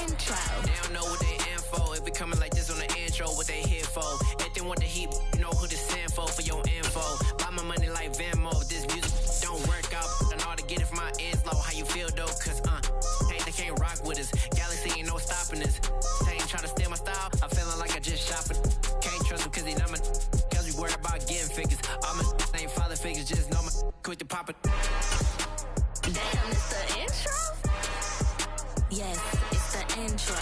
intro. They don't know what they in for. It be coming like this on the intro, what they here for. If they want the heat, you know who to send for your info. Buy my money like Venmo. This music don't work out. I know how to get it from my ends low. How you feel though? Cause hey, they can't rock with us. Galaxy ain't no stopping us. They ain't trying to steal my style. I'm feeling like I just shopping. Can't trust them cause they not my. Cause we worried about getting figures. All my ain't father figures. Just know my quick to pop it. Damn, it's the intro? Yes, it's the intro.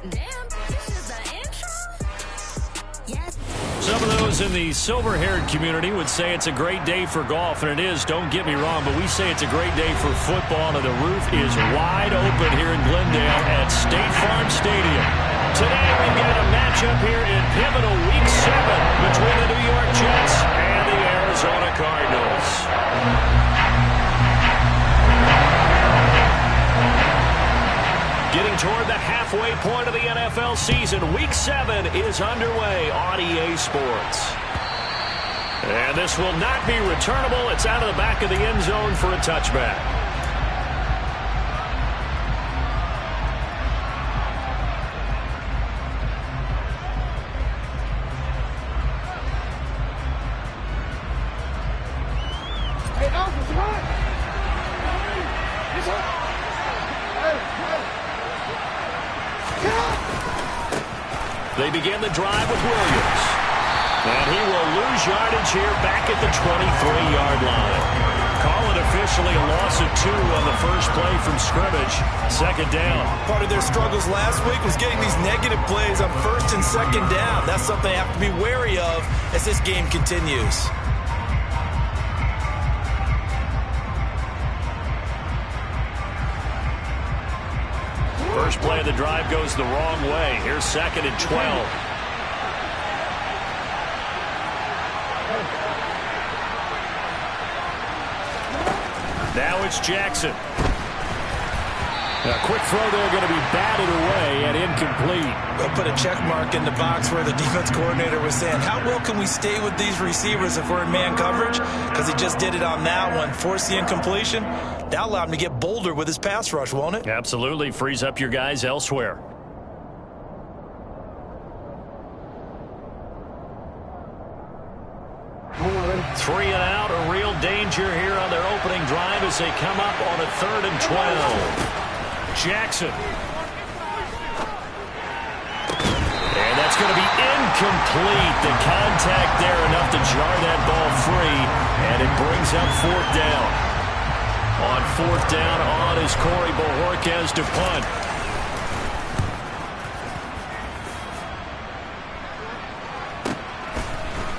Damn, this is the intro? Yes. Some of those in the silver-haired community would say it's a great day for golf, and it is, don't get me wrong, but we say it's a great day for football, and the roof is wide open here in Glendale at State Farm Stadium. Today we've got a matchup here in pivotal Week 7 between the New York Jets and the Arizona Cardinals. Getting toward the halfway point of the NFL season, Week 7 is underway on EA Sports. And this will not be returnable. It's out of the back of the end zone for a touchback. They begin the drive with Williams. And he will lose yardage here back at the 23-yard line. Call it officially a loss of 2 on the first play from scrimmage. Second down. Part of their struggles last week was getting these negative plays on first and second down. That's something they have to be wary of as this game continues. First play of the drive goes the wrong way. Here's 2nd and 12. Now it's Jackson. A quick throw there going to be batted away and incomplete. We'll put a check mark in the box where the defense coordinator was saying, how well can we stay with these receivers if we're in man coverage? Because he just did it on that one. Force the incompletion. That'll allow him to get bolder with his pass rush, won't it? Absolutely. Frees up your guys elsewhere. Three and out, a real danger here on their opening drive as they come up on a 3rd and 12. Jackson. And that's going to be incomplete. The contact there enough to jar that ball free, and it brings up 4th down. On 4th down, on is Corey Bojorquez to punt.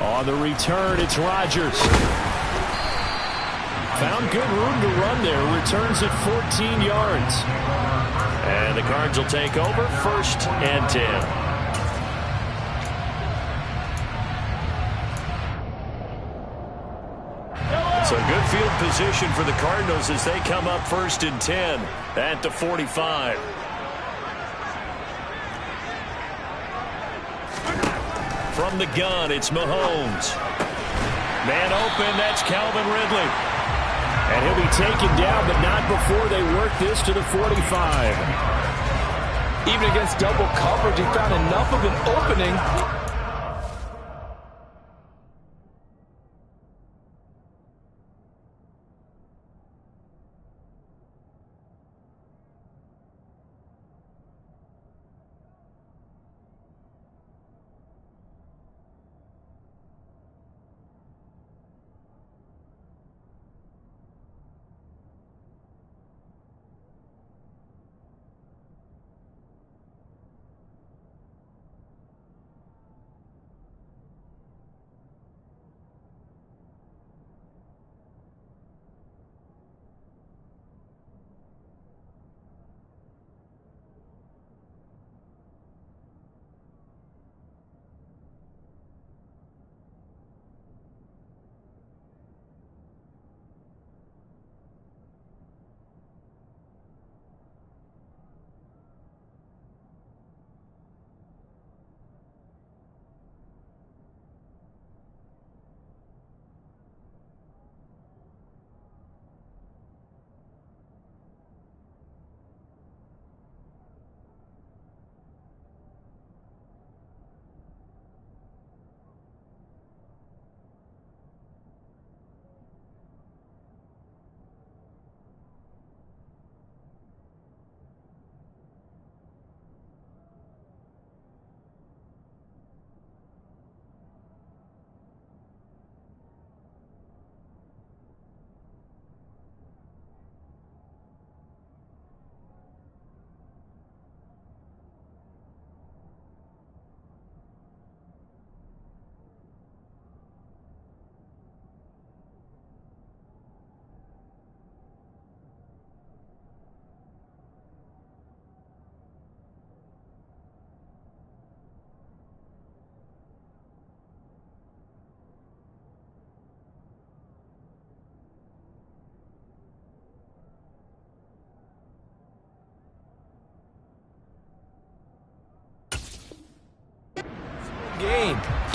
On the return, it's Rodgers. Found good room to run there. Returns at 14 yards. And the Cards will take over 1st and 10. So good field position for the Cardinals as they come up 1st and 10 at the 45. From the gun, it's Mahomes. Man open, that's Calvin Ridley. And he'll be taken down, but not before they work this to the 45. Even against double coverage, he found enough of an opening.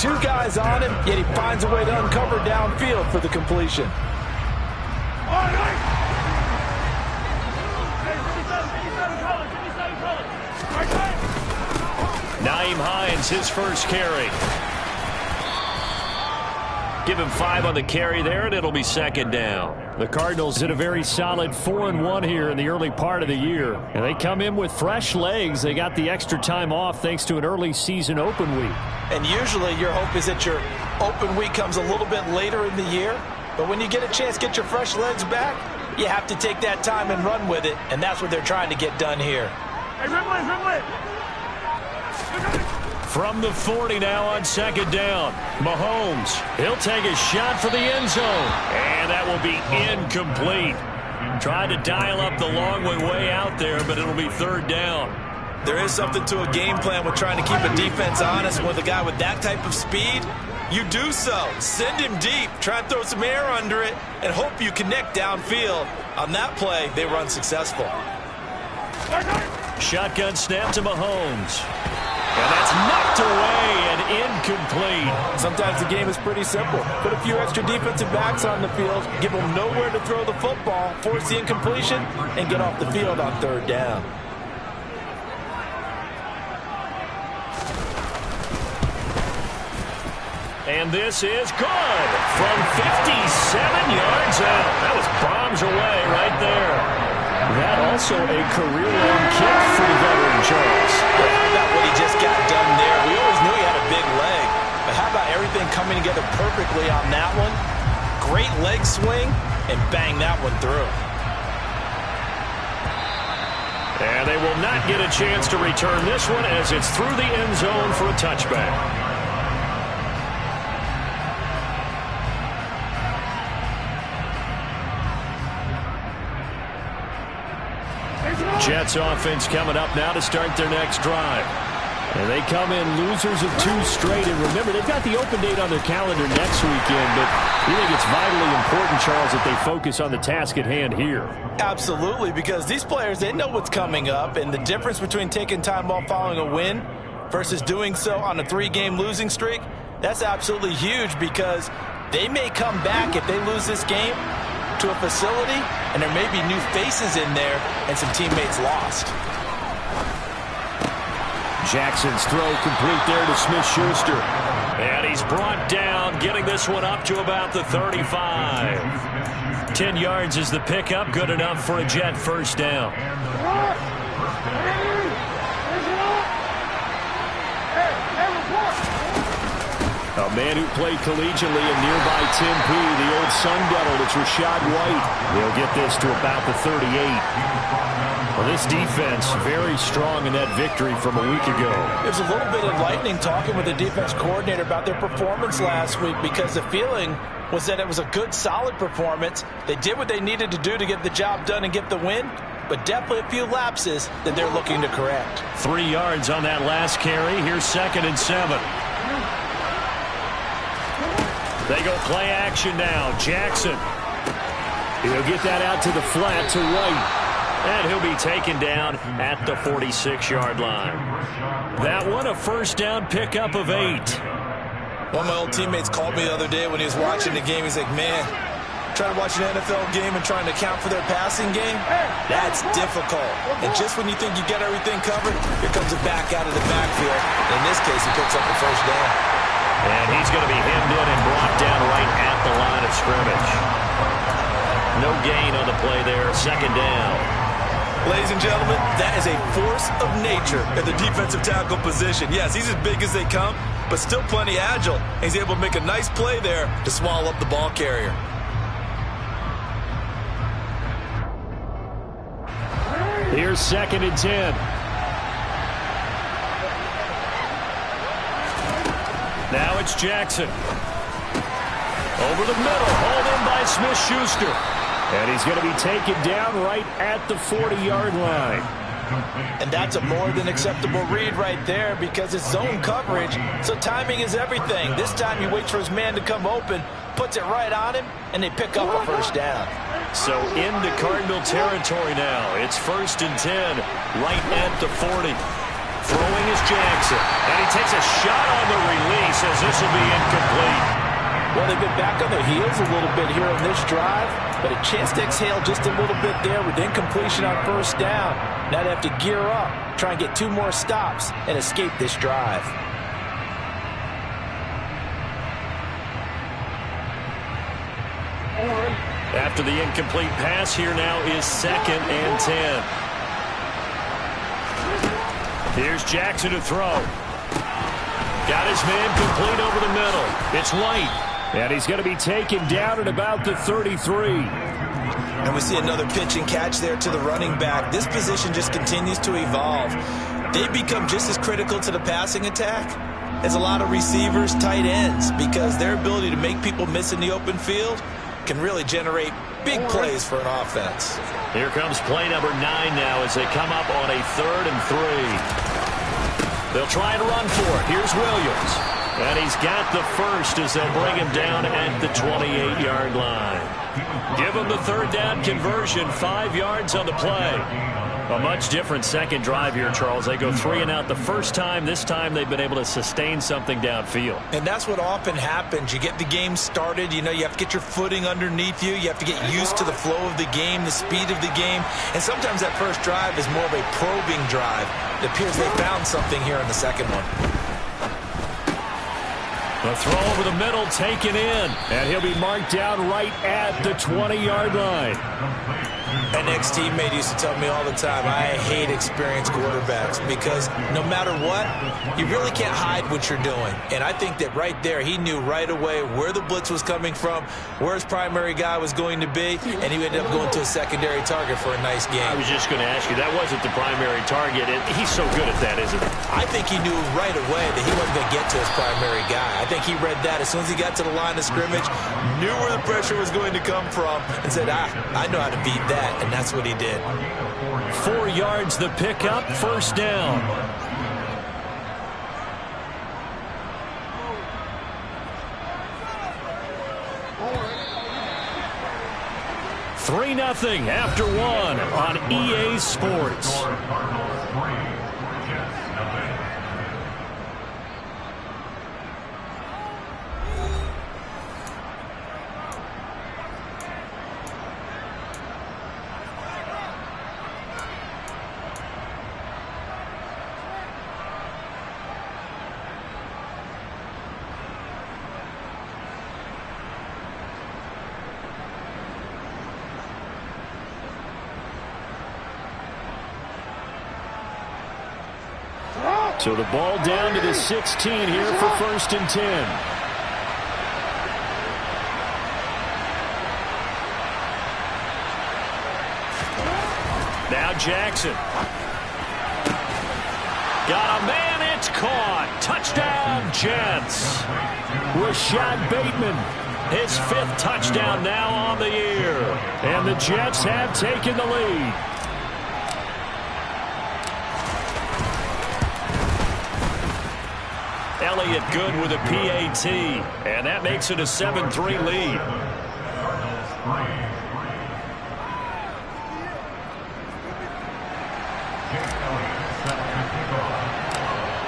2 guys on him, yet he finds a way to uncover downfield for the completion. Nyheim Hines, his first carry. Give him 5 on the carry there, and it'll be second down. The Cardinals did a very solid 4-1 here in the early part of the year. And they come in with fresh legs. They got the extra time off thanks to an early season open week. And usually your hope is that your open week comes a little bit later in the year. But when you get a chance to get your fresh legs back, you have to take that time and run with it. And that's what they're trying to get done here. Hey, run. From the 40 now on second down. Mahomes, he'll take a shot for the end zone. And that will be incomplete. Tried to dial up the long way out there, but it'll be third down. There is something to a game plan with trying to keep a defense honest. With a guy with that type of speed, you do so. Send him deep, try and throw some air under it, and hope you connect downfield. On that play, they were unsuccessful. Shotgun snap to Mahomes. And that's knocked away and incomplete. Sometimes the game is pretty simple. Put a few extra defensive backs on the field, give them nowhere to throw the football, force the incompletion, and get off the field on third down. And this is good from 57 yards out. That was bombs away right there. That also a career-long kick for the veteran, Charles. How about what he just got done there? We always knew he had a big leg. But how about everything coming together perfectly on that one? Great leg swing, and bang that one through. And they will not get a chance to return this one as it's through the end zone for a touchback. Jets offense coming up now to start their next drive. And they come in losers of 2 straight. And remember, they've got the open date on their calendar next weekend. But we think it's vitally important, Charles, that they focus on the task at hand here. Absolutely, because these players, they know what's coming up. And the difference between taking time off following a win versus doing so on a 3-game losing streak, that's absolutely huge because they may come back if they lose this game to a facility, and there may be new faces in there and some teammates lost. Jackson's throw complete there to Smith-Schuster. And he's brought down, getting this one up to about the 35. 10 yards is the pickup, good enough for a Jet first down. A man who played collegiately in nearby Tempe, the old Sun Devil, it's Rachaad White. They'll get this to about the 38. Well, this defense very strong in that victory from a week ago. It was a little bit enlightening talking with the defense coordinator about their performance last week because the feeling was that it was a good, solid performance. They did what they needed to do to get the job done and get the win, but definitely a few lapses that they're looking to correct. 3 yards on that last carry. Here's 2nd and 7. They go play action now. Jackson. He'll get that out to the flat to White. And he'll be taken down at the 46-yard line. That one, a first down pickup of 8. One of my old teammates called me the other day when he was watching the game. He's like, man, trying to watch an NFL game and trying to account for their passing game, that's difficult. And just when you think you get everything covered, here comes a back out of the backfield. In this case, he picks up the first down. And he's going to be hemmed in and brought down right at the line of scrimmage. No gain on the play there, 2nd down. Ladies and gentlemen, that is a force of nature at the defensive tackle position. Yes, he's as big as they come, but still plenty agile. He's able to make a nice play there to swallow up the ball carrier. Here's 2nd and 10. Now it's Jackson. Over the middle, hauled in by Smith-Schuster. And he's going to be taken down right at the 40-yard line. And that's a more than acceptable read right there because it's zone coverage, so timing is everything. This time he waits for his man to come open, puts it right on him, and they pick up a first down. So into Cardinal territory now. It's 1st and 10 right at the 40. Throwing is Jackson. And he takes a shot on the release as this will be incomplete. Well, they've been back on their heels a little bit here on this drive, but a chance to exhale just a little bit there with incompletion on first down. Now they have to gear up, try and get 2 more stops, and escape this drive. After the incomplete pass, here now is 2nd and 10. Here's Jackson to throw. Got his man complete over the middle. It's White. And he's going to be taken down at about the 33. And we see another pitch and catch there to the running back. This position just continues to evolve. They become just as critical to the passing attack as a lot of receivers, tight ends, because their ability to make people miss in the open field can really generate big plays for an offense. Here comes play number 9 now as they come up on a 3rd and 3. They'll try and run for it. Here's Williams. And he's got the first as they'll bring him down at the 28-yard line. Give him the 3rd down conversion, 5 yards on the play. A much different second drive here, Charles. They go 3 and out the first time. This time they've been able to sustain something downfield. And that's what often happens. You get the game started. You know, you have to get your footing underneath you. You have to get used to the flow of the game, the speed of the game. And sometimes that first drive is more of a probing drive. It appears they found something here in the second one. The throw over the middle taken in. And he'll be marked down right at the 20-yard line. An ex-teammate used to tell me all the time, I hate experienced quarterbacks because no matter what, you really can't hide what you're doing. And I think that right there, he knew right away where the blitz was coming from, where his primary guy was going to be, and he ended up going to a secondary target for a nice game. I was just going to ask you, that wasn't the primary target, and he's so good at that, isn't he? I think he knew right away that he wasn't going to get to his primary guy. I think he read that as soon as he got to the line of scrimmage, knew where the pressure was going to come from, and said, I know how to beat that. And that's what he did. 4 yards the pickup, 1st down. Three 0 after 1 on EA Sports. So the ball down to the 16 here for 1st and 10. Now Jackson. Got a man, it's caught. Touchdown, Jets. Rashad Bateman, his 5th touchdown now on the year. And the Jets have taken the lead. Elliott good with a PAT, and that makes it a 7-3 lead.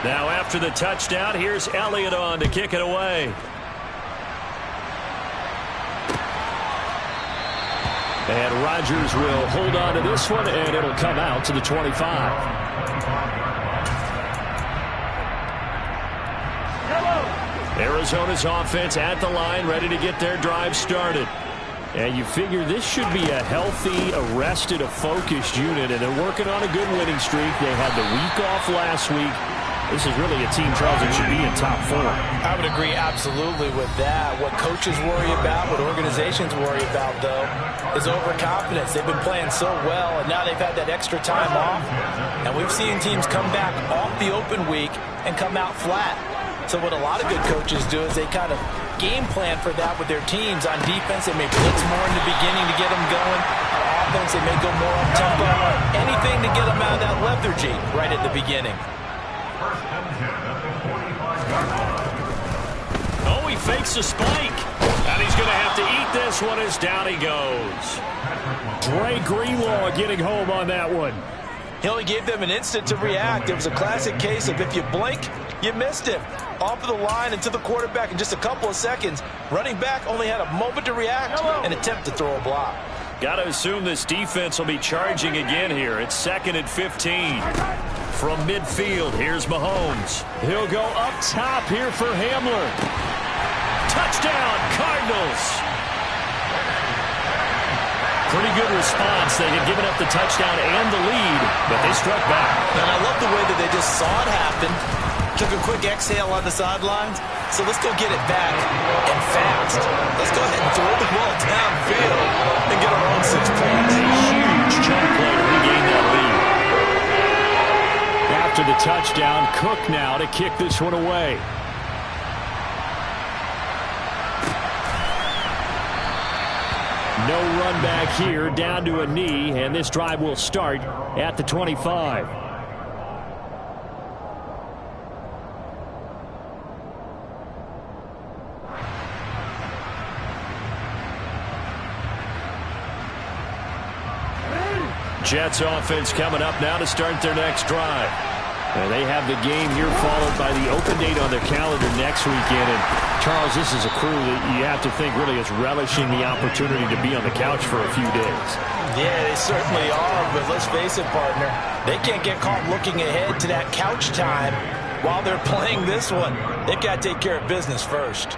Now after the touchdown, here's Elliott on to kick it away. And Rodgers will hold on to this one, and it'll come out to the 25. Arizona's offense at the line, ready to get their drive started. And you figure this should be a healthy, arrested, a focused unit, and they're working on a good winning streak. They had the week off last week. This is really a team, Charles, that should be in top 4. I would agree absolutely with that. What coaches worry about, what organizations worry about, though, is overconfidence. They've been playing so well, and now they've had that extra time off. And we've seen teams come back off the open week and come out flat. So what a lot of good coaches do is they kind of game plan for that with their teams. On defense, they may blitz more in the beginning to get them going. On offense, they may go more up-tempo. Anything to get them out of that lethargy right at the beginning. Oh, he fakes a spike. And he's going to have to eat this one as down he goes. Dre Greenlaw getting home on that one. He only gave them an instant to react. It was a classic case of if you blink, you missed him. Off of the line and to the quarterback in just a couple of seconds. Running back only had a moment to react and attempt to throw a block. Got to assume this defense will be charging again here. It's 2nd and 15. From midfield, here's Mahomes. He'll go up top here for Hamler. Touchdown, Cardinals. Pretty good response. They had given up the touchdown and the lead, but they struck back. And I love the way that they just saw it happen. Took a quick exhale on the sidelines. So let's go get it back and fast. Let's go ahead and throw the ball downfield and get our own 6 points. A huge chunk play to regain that lead. After the touchdown, Cook now to kick this one away. No run back here, down to a knee, and this drive will start at the 25. Jets offense coming up now to start their next drive. And they have the game here followed by the open date on their calendar next weekend. And Charles, this is a crew that you have to think really is relishing the opportunity to be on the couch for a few days. Yeah, they certainly are, but let's face it, partner. They can't get caught looking ahead to that couch time while they're playing this one. They've got to take care of business first.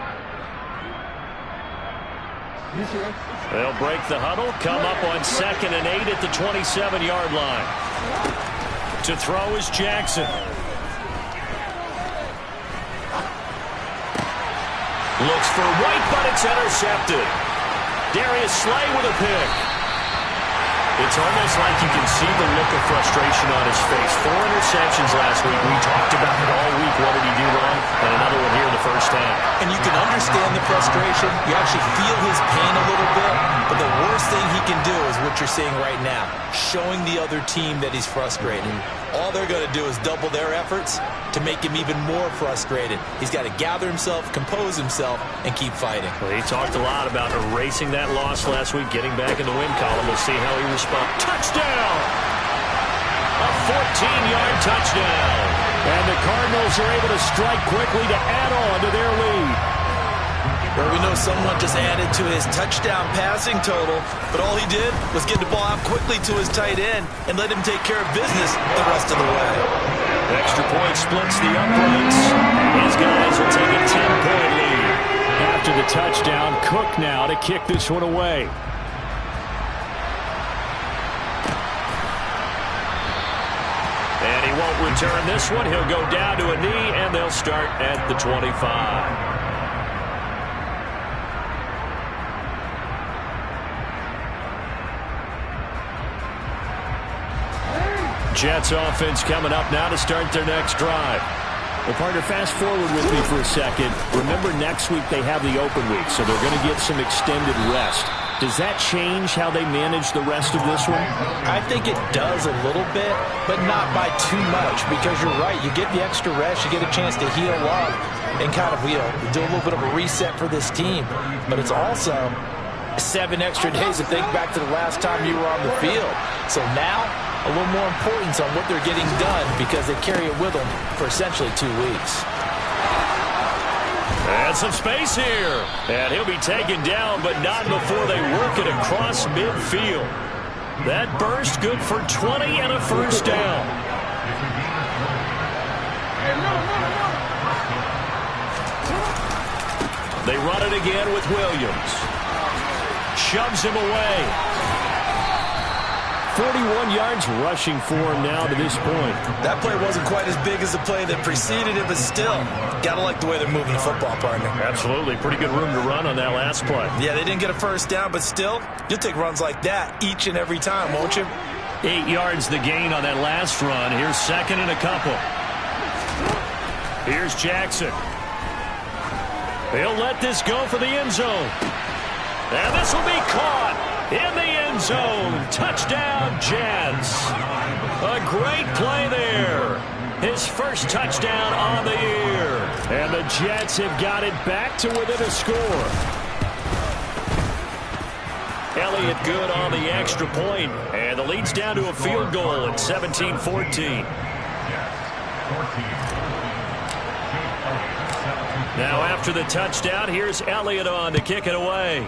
They'll break the huddle, come up on 2nd and 8 at the 27-yard line. To throw is Jackson. Looks for White, but it's intercepted. Darius Slay with a pick. It's almost like you can see the look of frustration on his face. 4 interceptions last week. We talked about it all week. What did he do wrong? And another one here in the first half. And you can understand the frustration. You actually feel his pain a little bit. But the worst thing he can do is what you're seeing right now, showing the other team that he's frustrated. All they're going to do is double their efforts to make him even more frustrated. He's got to gather himself, compose himself, and keep fighting. Well, he talked a lot about erasing that loss last week, getting back in the win column. We'll see how he responds. Touchdown! A 14-yard touchdown. And the Cardinals are able to strike quickly to add on to their lead. Where we know someone just added to his touchdown passing total, but all he did was get the ball out quickly to his tight end and let him take care of business the rest of the way. Extra point splits the uprights. His guys will take a 10-point lead. After the touchdown, Cook now to kick this one away. And he won't return this one. He'll go down to a knee, and they'll start at the 25. Jets offense coming up now to start their next drive. Well, partner, fast forward with me for a second. Remember, next week they have the open week, so they're going to get some extended rest. Does that change how they manage the rest of this one? I think it does a little bit, but not by too much, because you're right. You get the extra rest, you get a chance to heal up and kind of, do a little bit of a reset for this team. But it's also 7 extra days to think back to the last time you were on the field. So now, a little more importance on what they're getting done because they carry it with them for essentially 2 weeks. And some space here. And he'll be taken down, but not before they work it across midfield. That burst good for 20 and a first down. They run it again with Williams. Shoves him away. 41 yards rushing for him now to this point. That play wasn't quite as big as the play that preceded it, but still, gotta like the way they're moving the football, partner. Absolutely. Pretty good room to run on that last play. Yeah, they didn't get a first down, but still, you'll take runs like that each and every time, won't you? 8 yards the gain on that last run. Here's 2nd and a couple. Here's Jackson. He'll let this go for the end zone. And this will be caught in the end zone. Touchdown, Jets. A great play there. His first touchdown on the year. And the Jets have got it back to within a score. lay it good on the extra point, and the lead's down to a field goal at 17-14. Now after the touchdown, here's Elliott on to kick it away.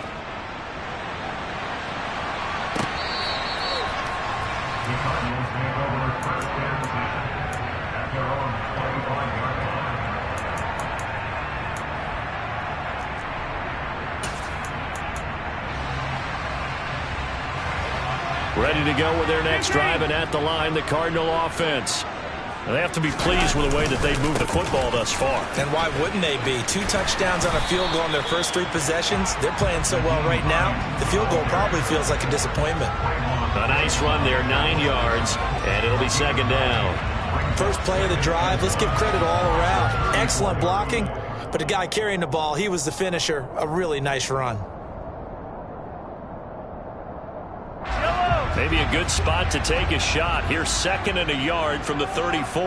Ready to go with their next drive, and at the line, the Cardinal offense. And they have to be pleased with the way that they've moved the football thus far. And why wouldn't they be? 2 touchdowns on a field goal in their first 3 possessions. They're playing so well right now, the field goal probably feels like a disappointment. A nice run there, 9 yards, and it'll be second down. First play of the drive, let's give credit all around. Excellent blocking, but the guy carrying the ball, he was the finisher. A really nice run. Maybe a good spot to take a shot. Here's 2nd and a yard from the 34.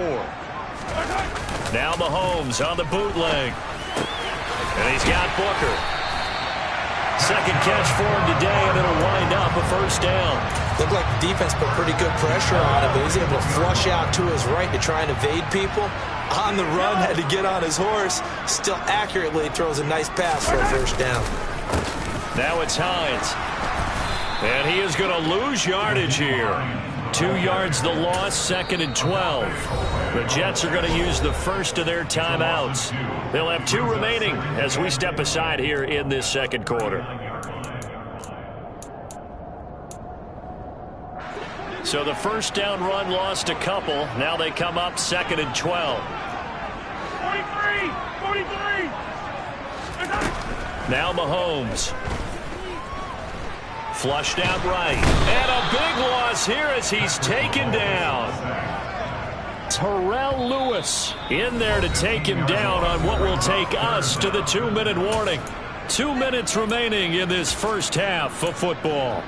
Now Mahomes on the bootleg. And he's got Booker. Second catch for him today, and it'll wind up a first down. Looked like the defense put pretty good pressure on him, but he's able to flush out to his right to try and evade people. On the run, had to get on his horse. Still accurately throws a nice pass for a first down. Now it's Hines. And he is going to lose yardage here. 2 yards the loss, 2nd and 12. The Jets are going to use the first of their timeouts. They'll have 2 remaining as we step aside here in this second quarter. So the first down run lost a couple. Now they come up 2nd and 12. 43! Now Mahomes. Flushed out right. And a big loss here as he's taken down. Terrell Lewis in there to take him down on what will take us to the 2-minute warning. 2 minutes remaining in this first half of football.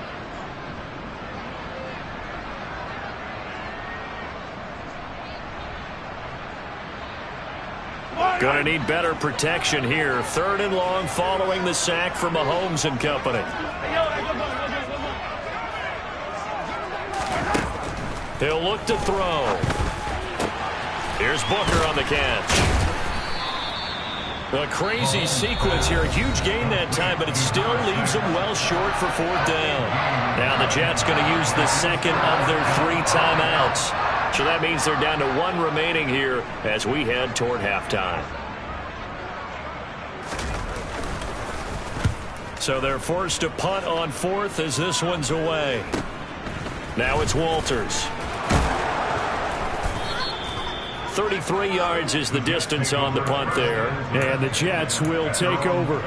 Going to need better protection here. 3rd and long following the sack from Mahomes and company. He'll look to throw. Here's Booker on the catch. A crazy sequence here. A huge gain that time, but it still leaves them well short for 4th down. Now the Jets going to use the 2nd of their 3 timeouts. So that means they're down to 1 remaining here as we head toward halftime. So they're forced to punt on 4th as this one's away. Now it's Walters. 33 yards is the distance on the punt there. And the Jets will take over.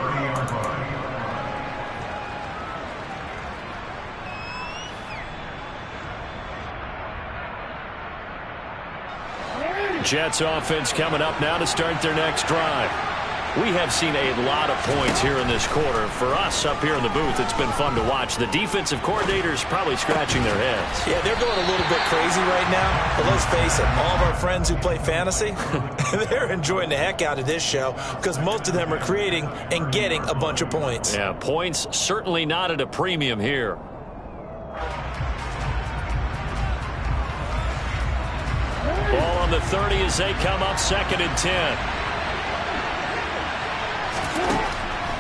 Jets offense coming up now to start their next drive. We have seen a lot of points here in this quarter. For us up here in the booth, it's been fun to watch. The defensive coordinators probably scratching their heads. Yeah, they're going a little bit crazy right now. But let's face it, all of our friends who play fantasy, they're enjoying the heck out of this show because most of them are creating and getting a bunch of points. Yeah, points certainly not at a premium here. Ball on the 30 as they come up 2nd and 10.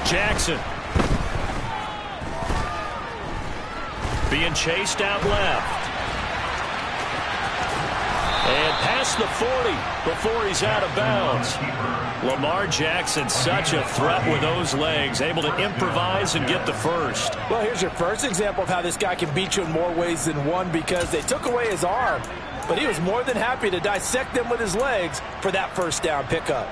Jackson. Being chased out left. And past the 40 before he's out of bounds. Lamar Jackson, such a threat with those legs, able to improvise and get the first. Well, here's your first example of how this guy can beat you in more ways than one because they took away his arm. But he was more than happy to dissect them with his legs for that first down pickup.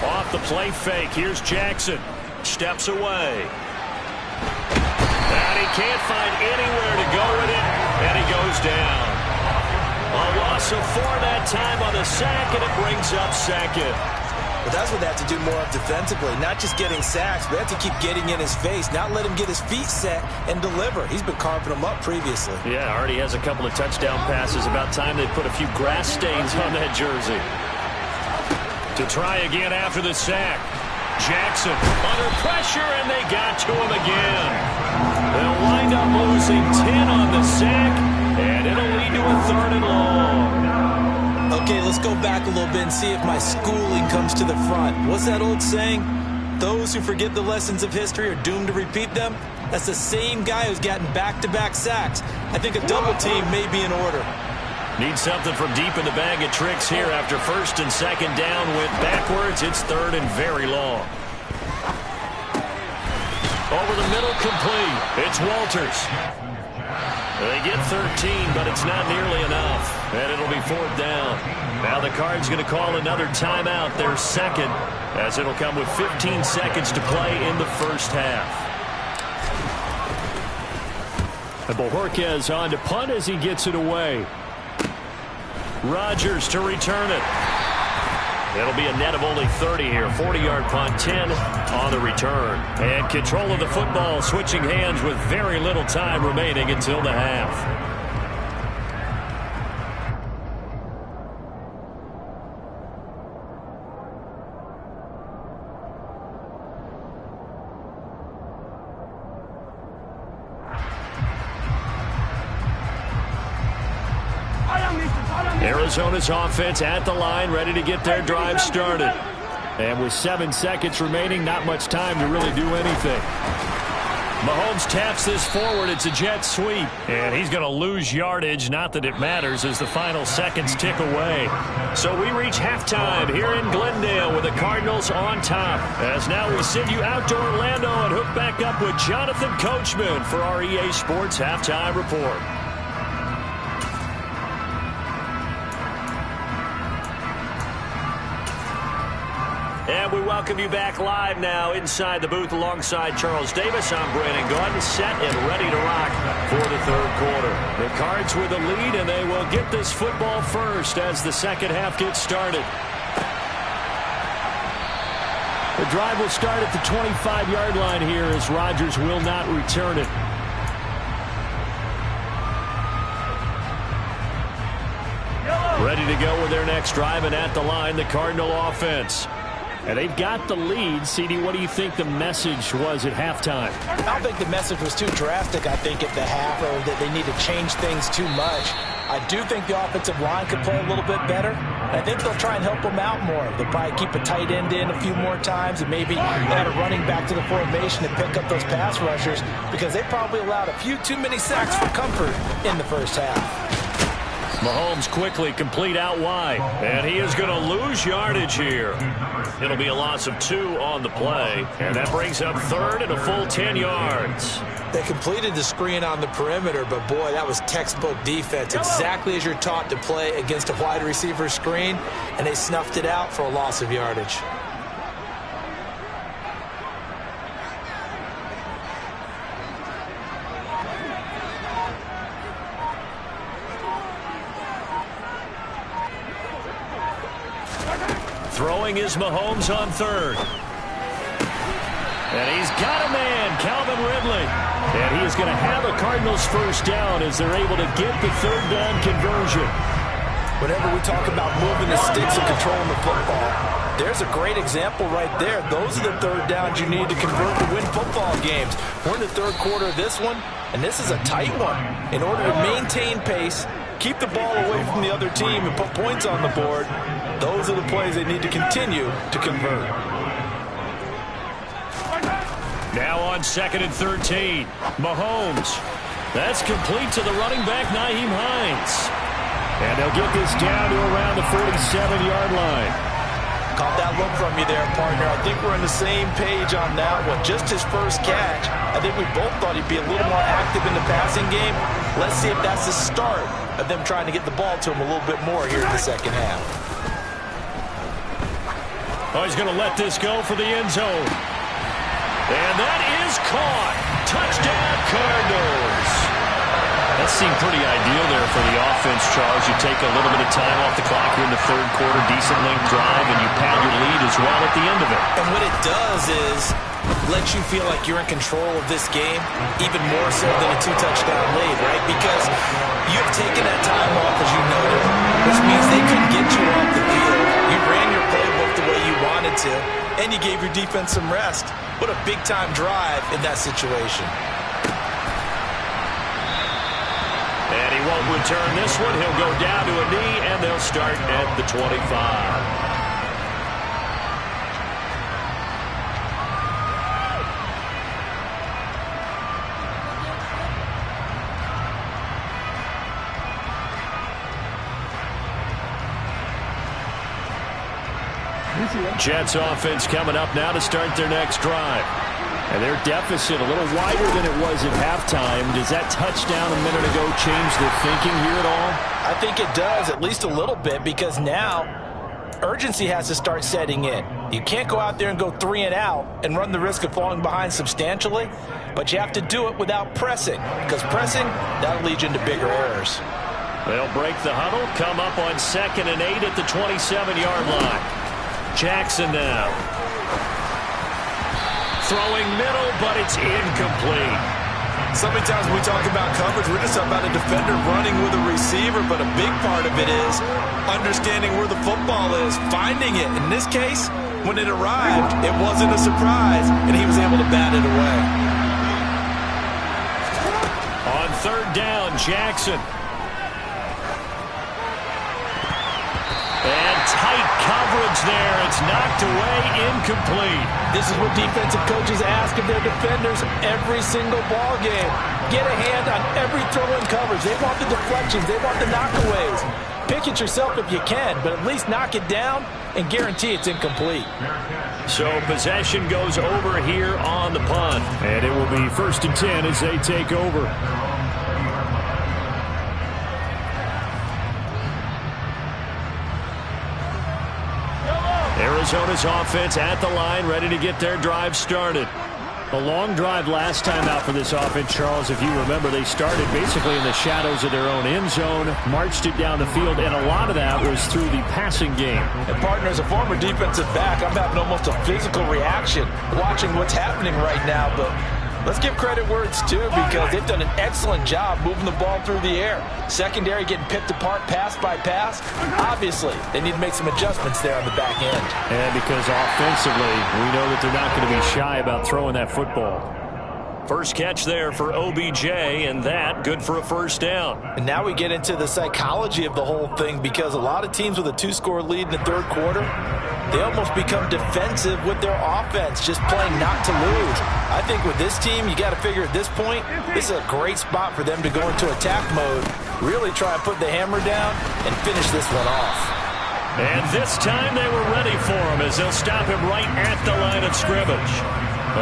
Off the play fake, here's Jackson. Steps away. And he can't find anywhere to go with it, and he goes down. A loss of 4 that time on the sack, and it brings up 2nd. But that's what they have to do more of defensively, not just getting sacks, but they have to keep getting in his face, not let him get his feet set and deliver. He's been carving them up previously. Yeah, already has a couple of touchdown passes. About time they put a few grass stains on that jersey. To try again after the sack. Jackson under pressure, and they got to him again. They'll wind up losing 10 on the sack, and it'll lead to a 3rd and long. Okay, let's go back a little bit and see if my schooling comes to the front. What's that old saying? Those who forget the lessons of history are doomed to repeat them. That's the same guy who's gotten back-to-back sacks. I think a double team may be in order. Need something from deep in the bag of tricks here after 1st and 2nd down. Went backwards. It's 3rd and very long. Over the middle, complete. It's Walters. They get 13, but it's not nearly enough. And it'll be 4th down. Now the Cards going to call another timeout, their 2nd, as it'll come with 15 seconds to play in the 1st half. And Bojorquez on to punt as he gets it away. Rodgers to return it. It'll be a net of only 30 here. 40-yard punt, 10 on the return. And control of the football switching hands with very little time remaining until the half. Arizona's offense at the line, ready to get their drive started. And with 7 seconds remaining, not much time to really do anything. Mahomes taps this forward. It's a jet sweep. And he's going to lose yardage. Not that it matters as the final seconds tick away. So we reach halftime here in Glendale with the Cardinals on top. As now we send you out to Orlando and hook back up with Jonathan Coachman for our EA Sports Halftime Report. And we welcome you back live now inside the booth alongside Charles Davis. I'm Brandon Gaudin, set and ready to rock for the 3rd quarter. The Cards with the lead, and they will get this football first as the 2nd half gets started. The drive will start at the 25-yard line here as Rodgers will not return it. Ready to go with their next drive, and at the line, the Cardinal offense. And they've got the lead. CD, what do you think the message was at halftime? I don't think the message was too drastic, I think, at the half, or that they need to change things too much. I do think the offensive line could play a little bit better. And I think they'll try and help them out more. They'll probably keep a tight end in a few more times and maybe add a running back to the formation and pick up those pass rushers because they probably allowed a few too many sacks for comfort in the 1st half. Mahomes quickly complete out wide, and he is going to lose yardage here. It'll be a loss of 2 on the play, and that brings up 3rd and a full 10 yards. They completed the screen on the perimeter, but boy, that was textbook defense. Exactly as you're taught to play against a wide receiver screen, and they snuffed it out for a loss of yardage. Throwing is Mahomes on 3rd. And he's got a man, Calvin Ridley. And he is going to have a Cardinals 1st down as they're able to get the 3rd down conversion. Whenever we talk about moving the sticks and controlling the football, there's a great example right there. Those are the 3rd downs you need to convert to win football games. We're in the 3rd quarter of this one, and this is a tight one. In order to maintain pace, keep the ball away from the other team, and put points on the board, those are the plays they need to continue to convert. Now on 2nd and 13, Mahomes. That's complete to the running back, Nyheim Hines. And they'll get this down to around the 47-yard line. Caught that look from you there, partner. I think we're on the same page on that one. Just his first catch. I think we both thought he'd be a little more active in the passing game. Let's see if that's the start of them trying to get the ball to him a little bit more here in the 2nd half. Oh, he's going to let this go for the end zone. And that is caught. Touchdown, Cardinals. That seemed pretty ideal there for the offense, Charles. You take a little bit of time off the clock here in the the third quarter, decent length drive, and you pad your lead as well at the end of it. And what it does is let you feel like you're in control of this game, even more so than a 2-touchdown lead, right? Because you've taken that time off, as you noted, which means they couldn't get you off the field. You ran your playbook the way you wanted to, and you gave your defense some rest. What a big-time drive in that situation. And he won't return this one. He'll go down to a knee, and they'll start at the 25. Jets offense coming up now to start their next drive. And their deficit a little wider than it was at halftime. Does that touchdown a minute ago change the thinking here at all? I think it does, at least a little bit, because now urgency has to start setting in. You can't go out there and go 3 and out and run the risk of falling behind substantially, but you have to do it without pressing, because pressing, that'll lead you into bigger errors. They'll break the huddle, come up on 2nd and 8 at the 27-yard line. Jackson now. Throwing middle, but it's incomplete. So many times when we talk about coverage, we're just talking about a defender running with a receiver, but a big part of it is understanding where the football is, finding it. In this case, when it arrived, it wasn't a surprise, and he was able to bat it away. On 3rd down, Jackson. And tight coverage there. It's knocked away, incomplete. This is what defensive coaches ask of their defenders every single ball game. Get a hand on every throw in coverage. They want the deflections. They want the knockaways. Pick it yourself if you can, but at least knock it down and guarantee it's incomplete. So possession goes over here on the punt. And it will be 1st and 10 as they take over. Arizona's offense at the line, ready to get their drive started. A long drive last time out for this offense, Charles. If you remember, they started basically in the shadows of their own end zone, marched it down the field, and a lot of that was through the passing game. And partner, as a former defensive back, I'm having almost a physical reaction watching what's happening right now, but let's give credit where it's due, because they've done an excellent job moving the ball through the air. Secondary getting picked apart pass by pass. Obviously, they need to make some adjustments there on the back end. And because offensively, we know that they're not going to be shy about throwing that football. First catch there for OBJ, and that good for a 1st down. And now we get into the psychology of the whole thing, because a lot of teams with a 2-score lead in the 3rd quarter, they almost become defensive with their offense, just playing not to lose. I think with this team, you got to figure at this point, this is a great spot for them to go into attack mode, really try and put the hammer down and finish this one off. And this time they were ready for him, as they'll stop him right at the line of scrimmage.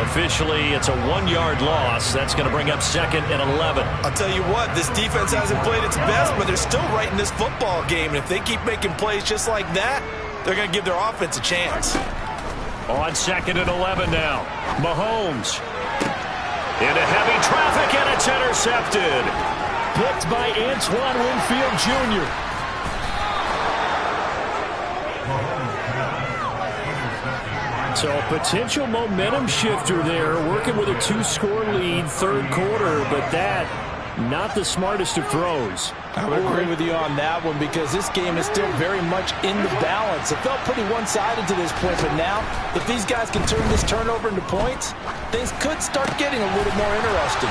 Officially, it's a 1-yard loss. That's going to bring up 2nd and 11. I'll tell you what, this defense hasn't played its best, but they're still right in this football game. And if they keep making plays just like that, they're going to give their offense a chance. On 2nd and 11 now. Mahomes. Into heavy traffic, and it's intercepted. Picked by Antoine Winfield Jr. So a potential momentum shifter there, working with a 2-score lead, 3rd quarter, but that, not the smartest of throws. I would agree with you on that one, because this game is still very much in the balance. It felt pretty one-sided to this point, but now, if these guys can turn this turnover into points, things could start getting a little more interesting.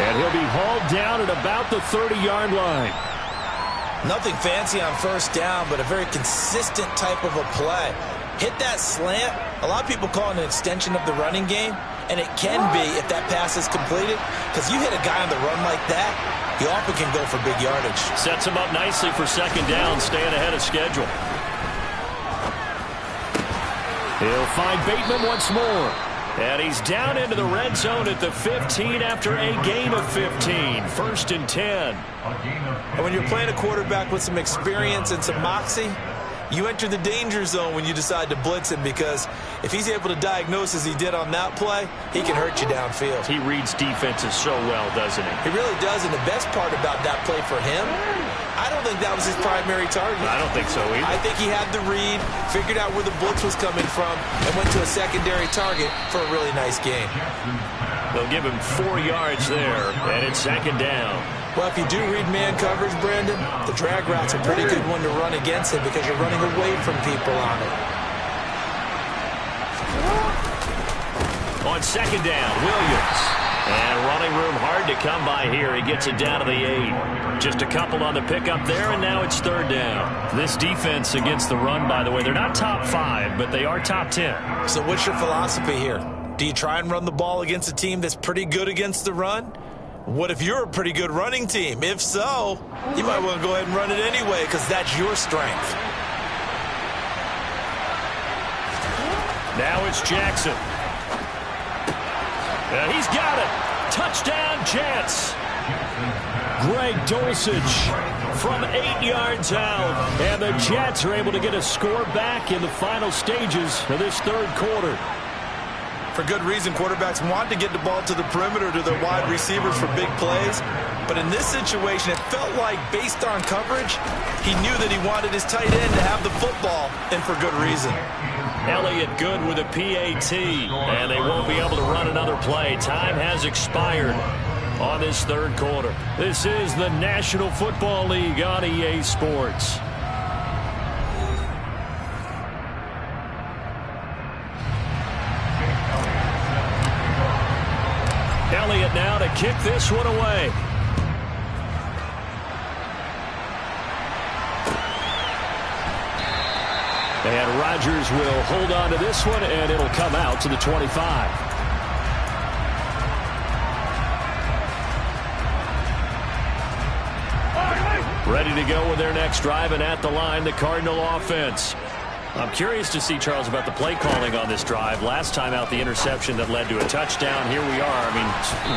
And he'll be hauled down at about the 30-yard line. Nothing fancy on 1st down, but a very consistent type of a play. Hit that slant. A lot of people call it an extension of the running game, and it can be if that pass is completed, because you hit a guy on the run like that, he often can go for big yardage. Sets him up nicely for 2nd down, staying ahead of schedule. He'll find Bateman once more. And he's down into the red zone at the 15 after a gain of 15. 1st and 10. And when you're playing a quarterback with some experience and some moxie, you enter the danger zone when you decide to blitz him, because if he's able to diagnose as he did on that play, he can hurt you downfield. He reads defenses so well, doesn't he? He really does, and the best part about that play for him, I don't think that was his primary target. I don't think so either. I think he had the read, figured out where the blitz was coming from, and went to a secondary target for a really nice gain. They'll give him 4 yards there, and it's second down. Well, if you do read man coverage, Brandon, the drag route's a pretty good one to run against it because you're running away from people on it. On second down, Williams. And running room hard to come by here. He gets it down to the 8. Just a couple on the pickup there, and now it's third down. This defense against the run, by the way, they're not top 5, but they are top 10. So what's your philosophy here? Do you try and run the ball against a team that's pretty good against the run? What if you're a pretty good running team? If so, you might want to go ahead and run it anyway because that's your strength. Now it's Jackson. And he's got it. Touchdown, Jets. Greg Dulcich from 8 yards out. And the Jets are able to get a score back in the final stages of this third quarter. For good reason, quarterbacks want to get the ball to the perimeter to their wide receivers for big plays. But in this situation, it felt like, based on coverage, he knew that he wanted his tight end to have the football, and for good reason. Elliott good with a PAT, and they won't be able to run another play. Time has expired on this third quarter. This is the National Football League on EA Sports. Elliott now to kick this one away. And Rodgers will hold on to this one, and it'll come out to the 25. Ready to go with their next drive, and at the line, the Cardinal offense. I'm curious to see, Charles, about the play calling on this drive. Last time out, the interception that led to a touchdown. Here we are. I mean,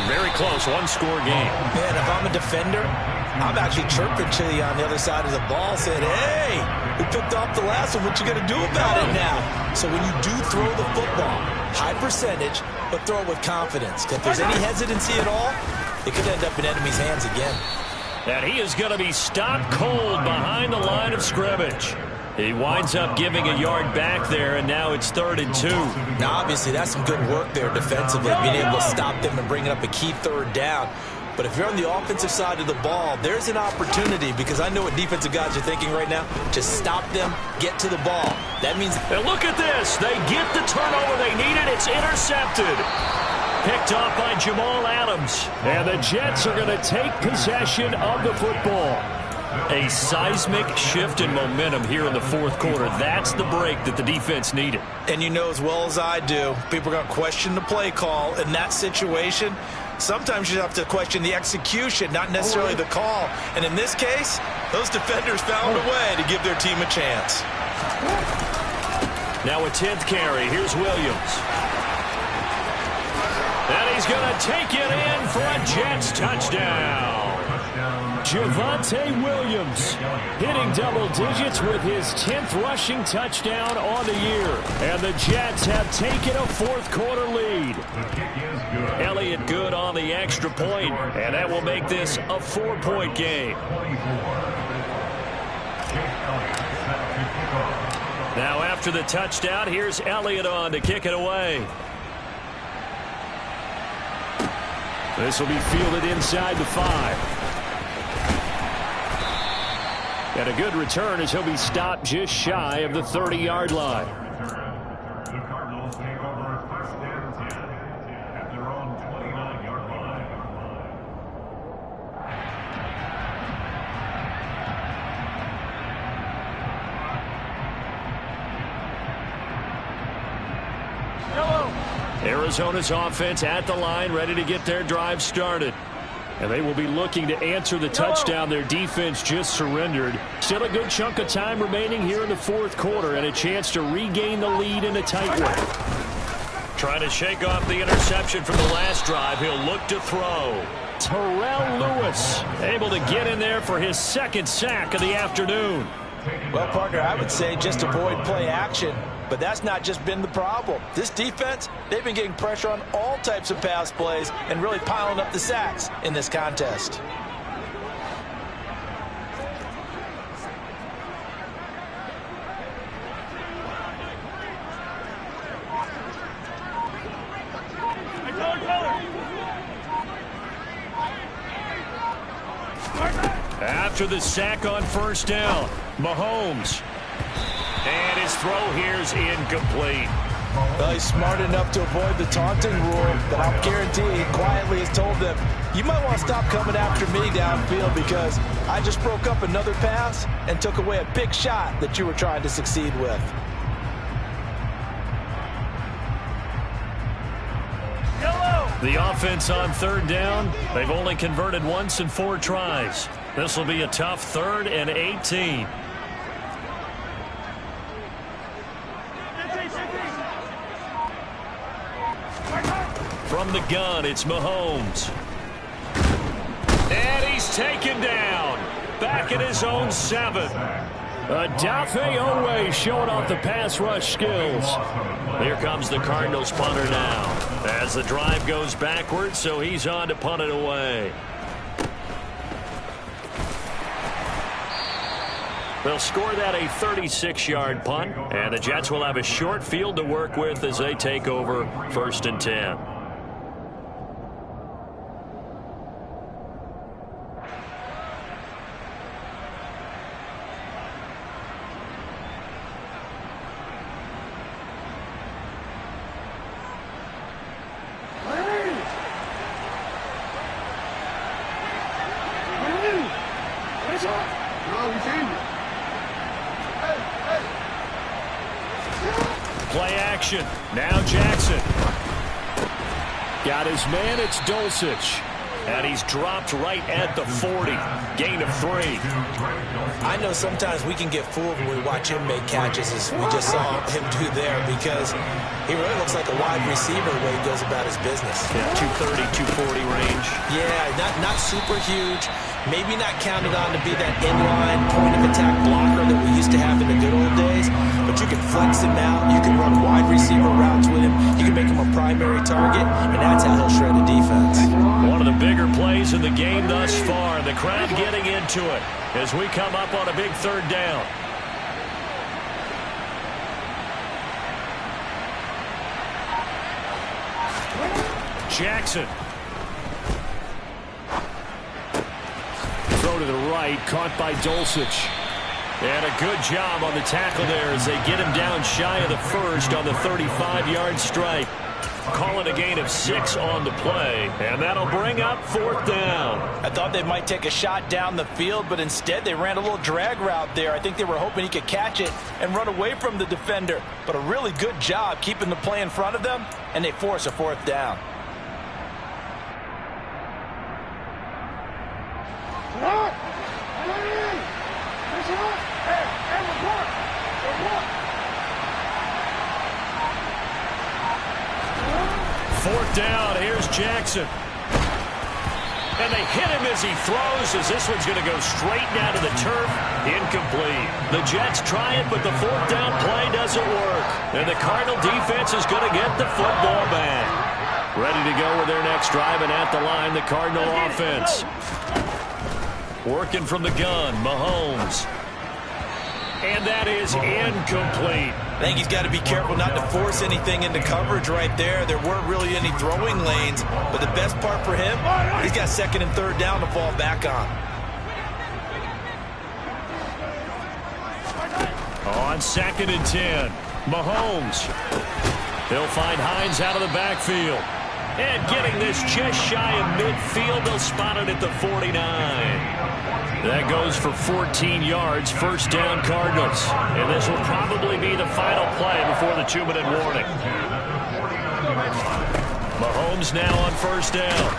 very close, one-score game. Man, if I'm a defender, I'm actually chirping to you on the other side of the ball, saying, hey, we picked off the last one. What you going to do about it now? So when you do throw the football, high percentage, but throw it with confidence. If there's any hesitancy at all, it could end up in enemy's hands again. And he is going to be stopped cold behind the line of scrimmage. He winds up giving a yard back there, and now it's 3rd and 2. Now, obviously, that's some good work there defensively, being able to stop them and bringing up a key third down. But if you're on the offensive side of the ball, there's an opportunity, because I know what defensive guys are thinking right now, to stop them, get to the ball. That means... And look at this. They get the turnover they needed. It's intercepted. Picked off by Jamal Adams. And the Jets are going to take possession of the football. A seismic shift in momentum here in the fourth quarter. That's the break that the defense needed. And you know as well as I do, people are going to question the play call in that situation. Sometimes you have to question the execution, not necessarily the call. And in this case, those defenders found a way to give their team a chance. Now a 10th carry. Here's Williams. And he's going to take it in for a Jets touchdown. Javonte Williams hitting double digits with his 10th rushing touchdown on the year. And the Jets have taken a fourth quarter lead. Elliott good on the extra point, and that will make this a 4-point game. Now after the touchdown, here's Elliott on to kick it away. This will be fielded inside the 5. And a good return as he'll be stopped just shy of the 30-yard line. The Cardinals take over 1st and 10 at their own 29-yard line. Arizona's offense at the line, ready to get their drive started. And they will be looking to answer the touchdown their defense just surrendered. Still a good chunk of time remaining here in the fourth quarter, and a chance to regain the lead in a tight one. Trying to shake off the interception from the last drive. He'll look to throw. Terrell Lewis able to get in there for his 2nd sack of the afternoon. Well, partner, I would say just avoid play action. But that's not just been the problem. This defense, they've been getting pressure on all types of pass plays and really piling up the sacks in this contest. after the sack on first down. Mahomes. And his throw here is incomplete. Well, he's smart enough to avoid the taunting rule, but I'll guarantee he quietly has told them, you might want to stop coming after me downfield because I just broke up another pass and took away a big shot that you were trying to succeed with. The offense on third down, they've only converted once in 4 tries. This will be a tough 3rd and 18. From the gun, it's Mahomes. And he's taken down. Back at his own 7. Odafe Oweh showing off the pass rush skills. Here comes the Cardinals punter now. As the drive goes backwards, so he's on to punt it away. They'll score that a 36-yard punt, and the Jets will have a short field to work with as they take over 1st and 10. Play action. Now Jackson. Got his man. It's Dulcich. And he's dropped right at the 40. Gain of 3. I know sometimes we can get fooled when we watch him make catches as we just saw him do there because he really looks like a wide receiver the way he goes about his business. Yeah, 230, 240 range. Yeah, not super huge. Maybe not counted on to be that inline point-of-attack blocker that we used to have in the good old days, but you can flex him out. You can run wide receiver routes with him. You can make him a primary target, and that's how he'll shred a defense. One of the bigger plays in the game thus far. The crowd getting into it as we come up on a big 3rd down. Jackson. Throw to the right, caught by Dulcich. And a good job on the tackle there as they get him down shy of the 1st on the 35-yard strike. Calling a gain of 6 on the play, and that'll bring up 4th down. I thought they might take a shot down the field, but instead they ran a little drag route there. I think they were hoping he could catch it and run away from the defender, but a really good job keeping the play in front of them, and they force a 4th down. Fourth down, here's Jackson. And they hit him as he throws, as this one's going to go straight down to the turf. Incomplete. The Jets try it, but the 4th down play doesn't work. And the Cardinal defense is going to get the football back. Ready to go with their next drive, and at the line, the Cardinal offense. Working from the gun, Mahomes. And that is incomplete. I think he's got to be careful not to force anything into coverage right there. There weren't really any throwing lanes, but the best part for him, he's got 2nd and 3rd down to fall back on. On 2nd and 10, Mahomes. He'll find Hines out of the backfield. And getting this just shy of midfield, they'll spot it at the 49. That goes for 14 yards, 1st down Cardinals. And this will probably be the final play before the 2-minute warning. Mahomes now on 1st down.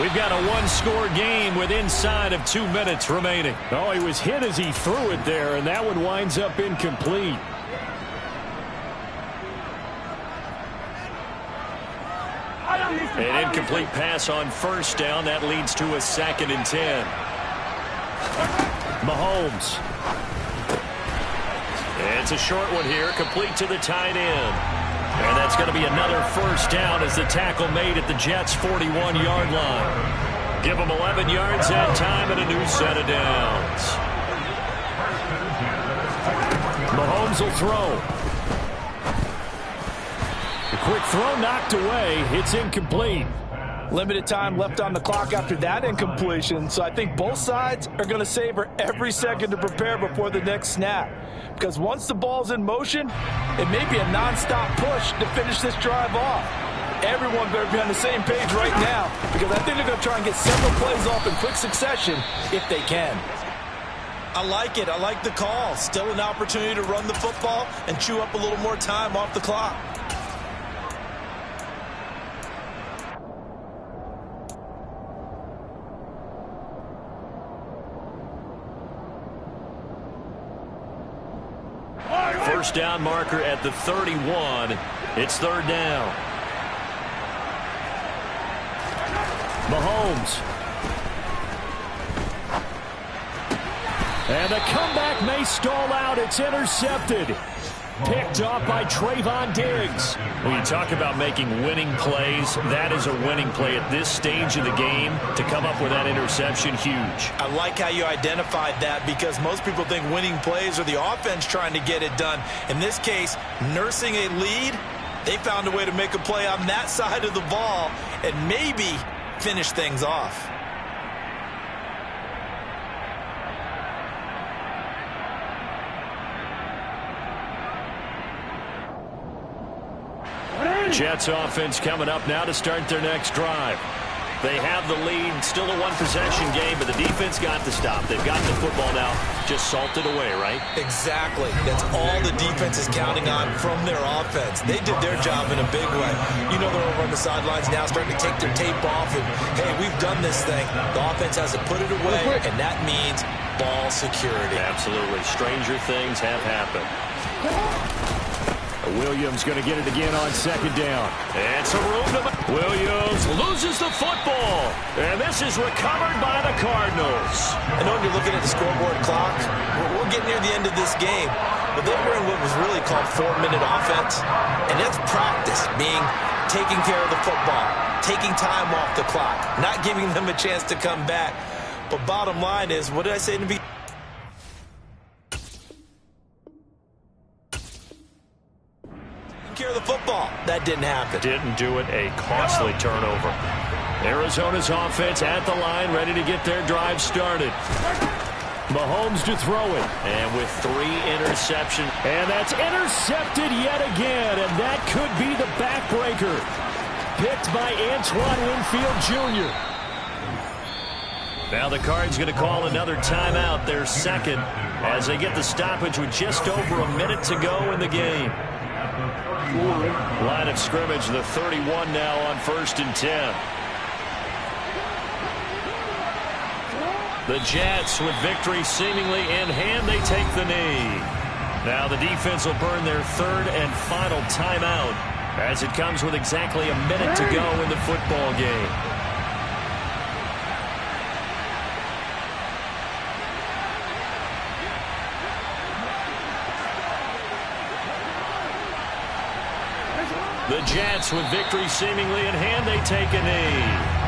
We've got a 1-score game with inside of 2 minutes remaining. Oh, he was hit as he threw it there, and that one winds up incomplete. An incomplete pass on 1st down. That leads to a 2nd and 10. Mahomes. It's a short one here, complete to the tight end. And that's going to be another 1st down as the tackle made at the Jets' 41-yard line. Give them 11 yards that time and a new set of downs. Mahomes will throw. The quick throw knocked away. It's incomplete. Limited time left on the clock after that incompletion, so I think both sides are going to savor every second to prepare before the next snap. Because once the ball's in motion, it may be a nonstop push to finish this drive off. Everyone better be on the same page right now, because I think they're going to try and get several plays off in quick succession if they can. I like it. I like the call. Still an opportunity to run the football and chew up a little more time off the clock. First down marker at the 31. It's third down. Mahomes. And the comeback may stall out. It's intercepted. Picked off by Trayvon Diggs. When you talk about making winning plays, that is a winning play at this stage of the game. To come up with that interception, huge. I like how you identified that, because most people think winning plays are the offense trying to get it done. In this case, nursing a lead, they found a way to make a play on that side of the ball and maybe finish things off. Jets offense coming up now to start their next drive. They have the lead, still a one-possession game, but the defense got to stop. They've got the football now, just salted away, right? Exactly. That's all the defense is counting on from their offense. They did their job in a big way. You know, they're over on the sidelines now starting to take their tape off, and, hey, we've done this thing. The offense has to put it away, and that means ball security. Absolutely. Stranger things have happened. Williams going to get it again on second down. And some room to... Williams loses the football. And this is recovered by the Cardinals. I know when you're looking at the scoreboard clock, we're getting near the end of this game. But they were in what was really called 4-minute offense. And that's practice, being taking care of the football, taking time off the clock, not giving them a chance to come back. But bottom line is, what did I say in the beginning? Care of the football. That didn't happen. Didn't do it. A costly turnover. Arizona's offense at the line, ready to get their drive started. Mahomes to throw it. And with 3 interceptions. And that's intercepted yet again. And that could be the backbreaker. Picked by Antoine Winfield Jr. Now the Cards going to call another timeout, their second, as they get the stoppage with just over a minute to go in the game. Line of scrimmage, the 31 now on 1st and 10. The Jets, with victory seemingly in hand, they take the knee. Now the defense will burn their third and final timeout as it comes with exactly a minute to go in the football game. The Jets, with victory seemingly in hand, they take a knee.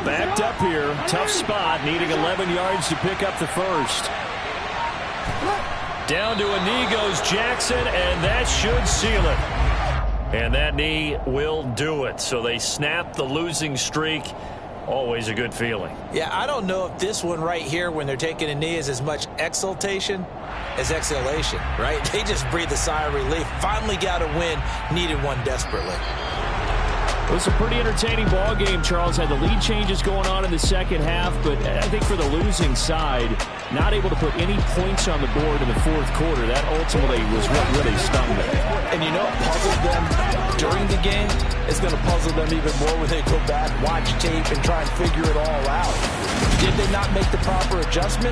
Backed up here. Tough spot, needing 11 yards to pick up the first. Down to a knee goes Jackson, and that should seal it. And that knee will do it. So they snap the losing streak. Always a good feeling. Yeah, I don't know if this one right here, when they're taking a knee, is as much exultation as exhalation, right? They just breathe a sigh of relief. Finally got a win. Needed one desperately. It was a pretty entertaining ball game. Charles had the lead changes going on in the second half, but I think for the losing side, not able to put any points on the board in the fourth quarter, that ultimately was what really stung them. And you know what puzzled them during the game? It's going to puzzle them even more when they go back, watch tape, and try and figure it all out. Did they not make the proper adjustment?